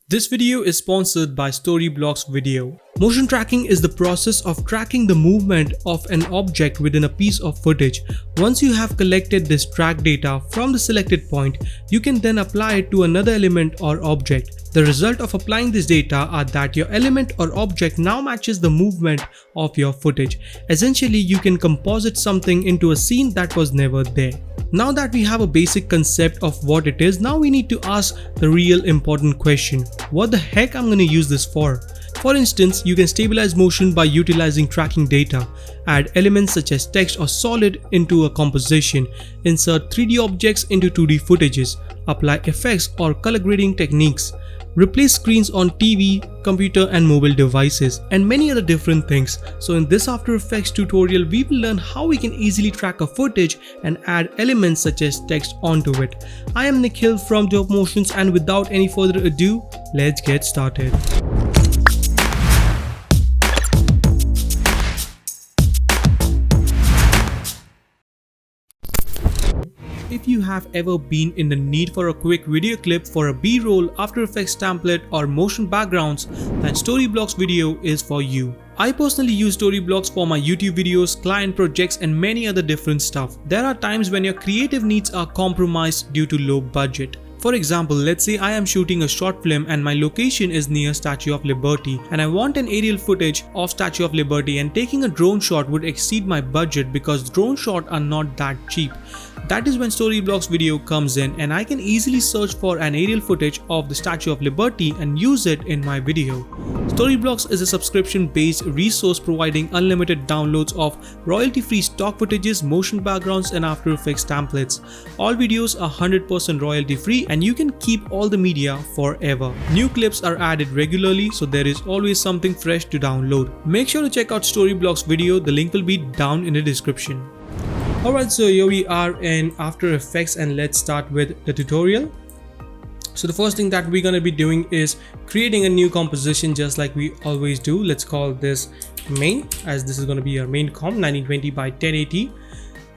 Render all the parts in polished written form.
This video is sponsored by Storyblocks Video. Motion tracking is the process of tracking the movement of an object within a piece of footage. Once you have collected this track data from the selected point, you can then apply it to another element or object. The result of applying this data are that your element or object now matches the movement of your footage. Essentially, you can composite something into a scene that was never there. Now that we have a basic concept of what it is, now we need to ask the real important question. What the heck I'm going to use this for? For instance, you can stabilize motion by utilizing tracking data, add elements such as text or solid into a composition, insert 3D objects into 2D footages, apply effects or color grading techniques, replace screens on TV, computer and mobile devices, and many other different things. So in this After Effects tutorial, we will learn how we can easily track a footage and add elements such as text onto it. I am Nikhil from Dope Motions, and without any further ado, let's get started. If you have ever been in the need for a quick video clip for a B-roll, After Effects template or motion backgrounds, then Storyblocks Video is for you. I personally use Storyblocks for my YouTube videos, client projects and many other different stuff. There are times when your creative needs are compromised due to low budget. For example, let's say I am shooting a short film and my location is near Statue of Liberty and I want an aerial footage of Statue of Liberty, and taking a drone shot would exceed my budget because drone shots are not that cheap. That is when Storyblocks Video comes in, and I can easily search for an aerial footage of the Statue of Liberty and use it in my video. Storyblocks is a subscription-based resource providing unlimited downloads of royalty-free stock footages, motion backgrounds and After Effects templates. All videos are 100% royalty-free and you can keep all the media forever. New clips are added regularly, so there is always something fresh to download. Make sure to check out Storyblocks Video, the link will be down in the description. Alright, so here we are in After Effects and let's start with the tutorial. So the first thing that we're going to be doing is creating a new composition just like we always do. Let's call this main, as this is going to be our main comp, 1920 by 1080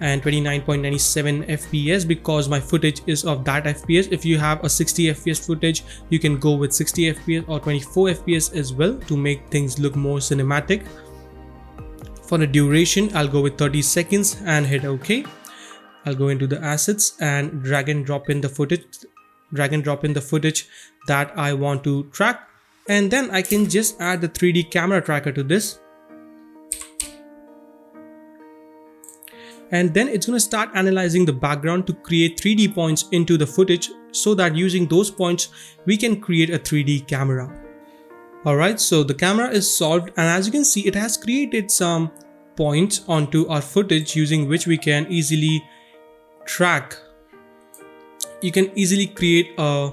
and 29.97 FPS because my footage is of that FPS. If you have a 60 FPS footage, you can go with 60 FPS or 24 FPS as well to make things look more cinematic. For the duration, I'll go with 30 seconds and hit OK. I'll go into the assets and drag and drop in the footage that I want to track, and then I can just add the 3D camera tracker to this, and then it's going to start analyzing the background to create 3D points into the footage, so that using those points we can create a 3D camera. Alright, so the camera is solved, and as you can see, it has created some points onto our footage using which we can easily track. You can easily create a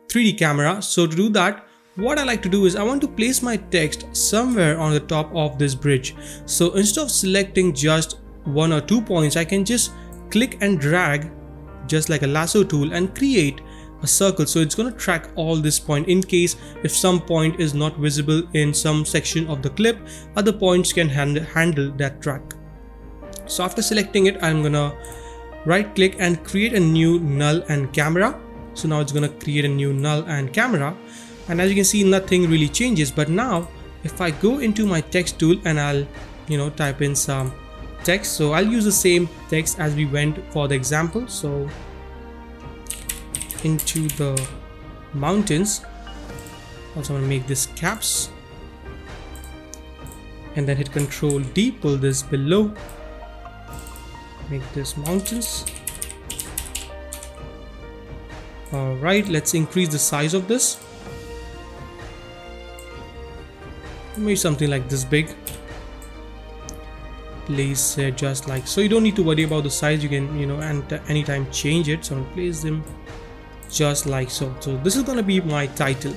3D camera. So to do that, what I like to do is I want to place my text somewhere on the top of this bridge. So instead of selecting just 1 or 2 points, I can just click and drag just like a lasso tool and create a circle. So it's going to track all this point. In case if some point is not visible in some section of the clip, other points can handle that track. So after selecting it, I'm gonna right click and create a new null and camera. So now it's gonna create a new null and camera, and as you can see, nothing really changes. But now if I go into my text tool and I'll type in some text, so I'll use the same text as we went for the example. So into the mountains, also want to make this caps and then hit Ctrl D, pull this below, make this mountains. Alright, let's increase the size of this, maybe something like this big. Place it just like so. You don't need to worry about the size, you can and anytime change it. So place them just like so. So this is going to be my title.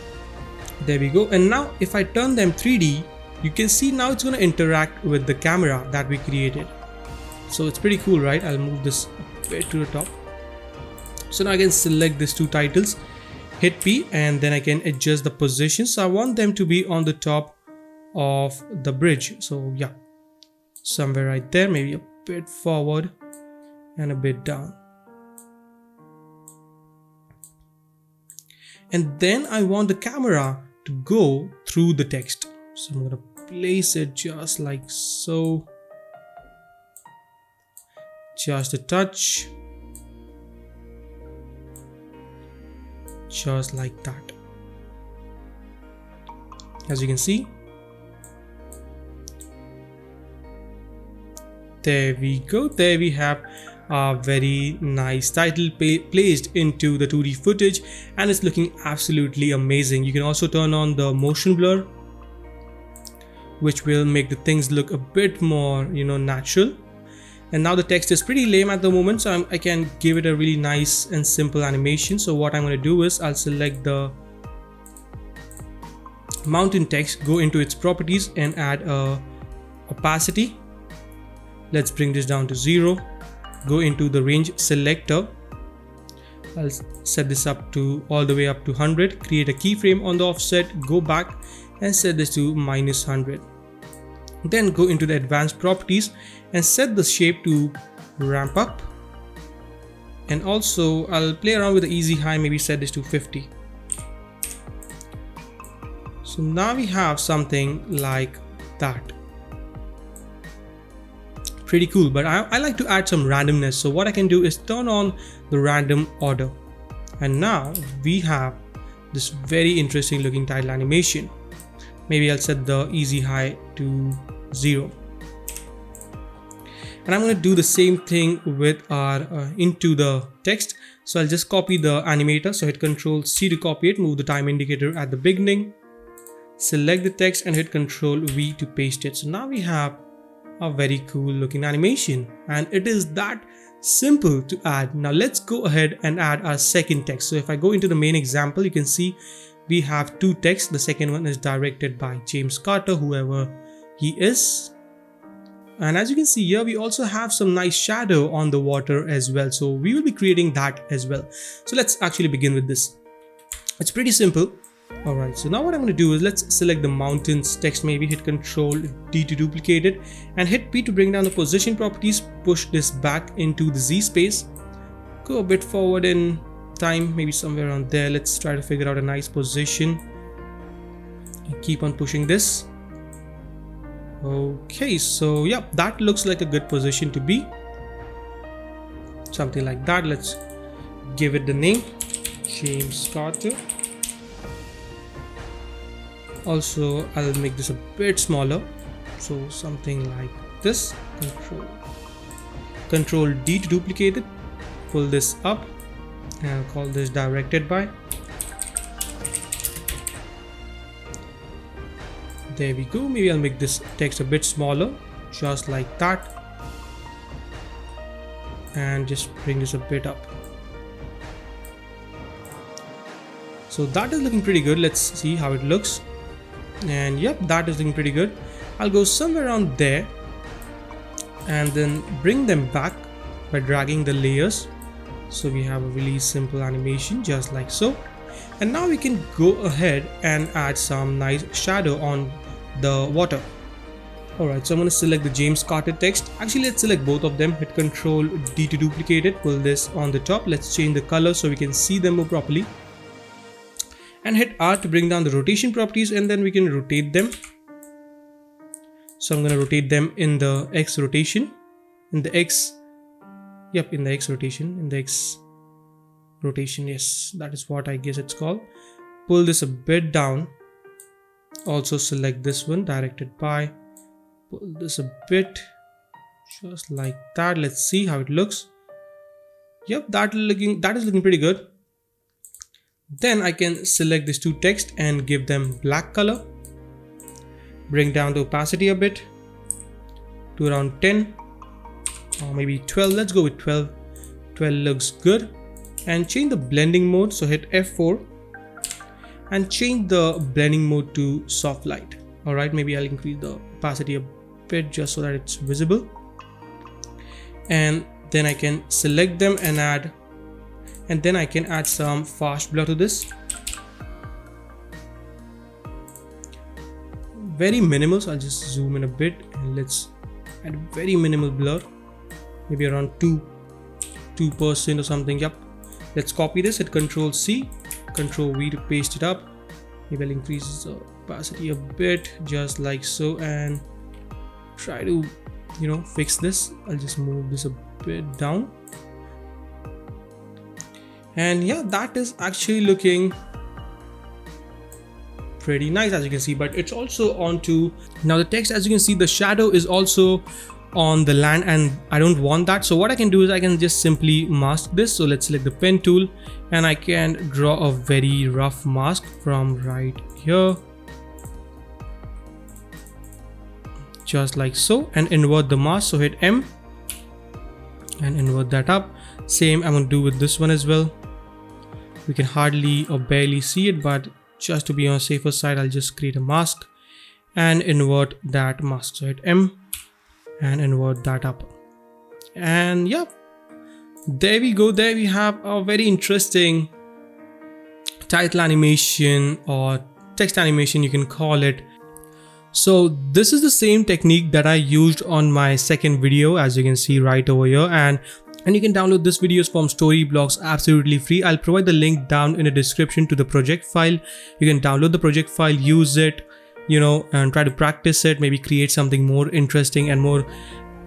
There we go. And now if I turn them 3D, you can see now it's going to interact with the camera that we created. So it's pretty cool, right? I'll move this a bit to the top. So now I can select these two titles, hit P, and then I can adjust the position. So I want them to be on the top of the bridge. So yeah, somewhere right there, maybe a bit forward and a bit down. And then I want the camera to go through the text. So I'm going to place it just like so. Just a touch. Just like that. As you can see. There we go. There we have a very nice title placed into the 2D footage, and it's looking absolutely amazing. You can also turn on the motion blur, which will make the things look a bit more, natural. And now the text is pretty lame at the moment, so I can give it a really nice and simple animation. So what I'm going to do is I'll select the mountain text, go into its properties and add a opacity. Let's bring this down to 0. Go into the range selector. I'll set this up to all the way up to 100. Create a keyframe on the offset. Go back and set this to -100. Then go into the advanced properties and set the shape to ramp up. And also I'll play around with the easy high, maybe set this to 50. So now we have something like that. Pretty cool, but I like to add some randomness. So what I can do is turn on the random order. And now we have this very interesting looking title animation. Maybe I'll set the easy high to 0. And I'm going to do the same thing with our into the text. So I'll just copy the animator. So hit Ctrl C to copy it, move the time indicator at the beginning, select the text and hit Ctrl V to paste it. So now we have a very cool looking animation, and it is that simple to add. Now let's go ahead and add our second text. So if I go into the main example, you can see we have 2 texts. The second one is directed by James Carter, whoever he is. And as you can see here, we also have some nice shadow on the water as well. So we will be creating that as well. So let's actually begin with this. It's pretty simple. Alright, so now what I'm going to do is let's select the mountains text, maybe hit Ctrl D to duplicate it and hit P to bring down the position properties, push this back into the Z space, go a bit forward in time, maybe somewhere around there. Let's try to figure out a nice position and keep on pushing this. Okay, so yeah, that looks like a good position to be. Something like that. Let's give it the name James Carter. Also, I'll make this a bit smaller, so something like this. Control D to duplicate it, pull this up, and I'll call this directed by. There we go. Maybe I'll make this text a bit smaller, just like that, and just bring this a bit up. So that is looking pretty good. Let's see how it looks. And yep, that is looking pretty good. I'll go somewhere around there and then bring them back by dragging the layers. So we have a really simple animation just like so. And now we can go ahead and add some nice shadow on the water. Alright, so I'm going to select the James Carter text. Actually, let's select both of them. Hit Ctrl D to duplicate it, pull this on the top. Let's change the color so we can see them more properly. And hit R to bring down the rotation properties, and then we can rotate them. So I'm going to rotate them in the X rotation, in the X rotation, yes, that is what I guess it's called. Pull this a bit down. Also select this one, directed by, pull this a bit, just like that. Let's see how it looks. Yep, that is looking pretty good. Then I can select these 2 text and give them black color. Bring down the opacity a bit to around 10 or maybe 12. Let's go with 12. 12 looks good. And change the blending mode. So hit F4 and change the blending mode to soft light. Alright, maybe I'll increase the opacity a bit just so that it's visible. And then I can select them and add. And then I can add some fast blur to this. Very minimal, so I'll just zoom in a bit and let's add very minimal blur. Maybe around 2% or something. Yep. Let's copy this, hit Ctrl C, Control V to paste it up. Maybe I'll increase the opacity a bit, just like so, and try to, fix this. I'll just move this a bit down. And yeah, that is actually looking pretty nice, as you can see, but it's also onto now the text. As you can see, the shadow is also on the land, and I don't want that. So what I can do is I can just simply mask this. So let's select the pen tool, and I can draw a very rough mask from right here, just like so, and invert the mask. So hit M and invert that up. Same I'm gonna do with this one as well. We can hardly or barely see it, but just to be on a safer side, I'll just create a mask and invert that mask. So hit M and invert that up. And yeah, there we go. There we have a very interesting title animation, or text animation you can call it. So this is the same technique that I used on my second video, as you can see right over here, and you can download this videos from Storyblocks absolutely free. I'll provide the link down in the description to the project file. You can download the project file, use it, and try to practice it, maybe create something more interesting and more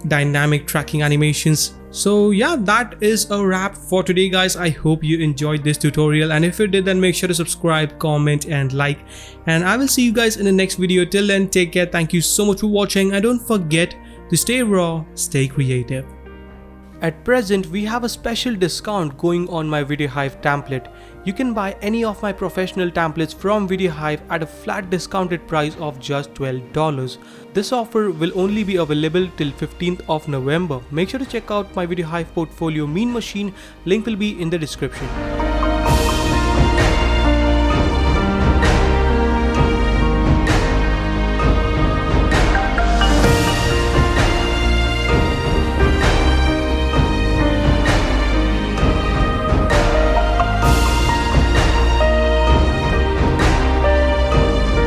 dynamic tracking animations. So yeah, that is a wrap for today, guys. I hope you enjoyed this tutorial, and if you did, then make sure to subscribe, comment and like, and I will see you guys in the next video. Till then, take care. Thank you so much for watching, and don't forget to stay raw, stay creative. At present, we have a special discount going on my VideoHive template. You can buy any of my professional templates from VideoHive at a flat discounted price of just $12. This offer will only be available till 15th of November. Make sure to check out my VideoHive portfolio Mean Machine. Link will be in the description.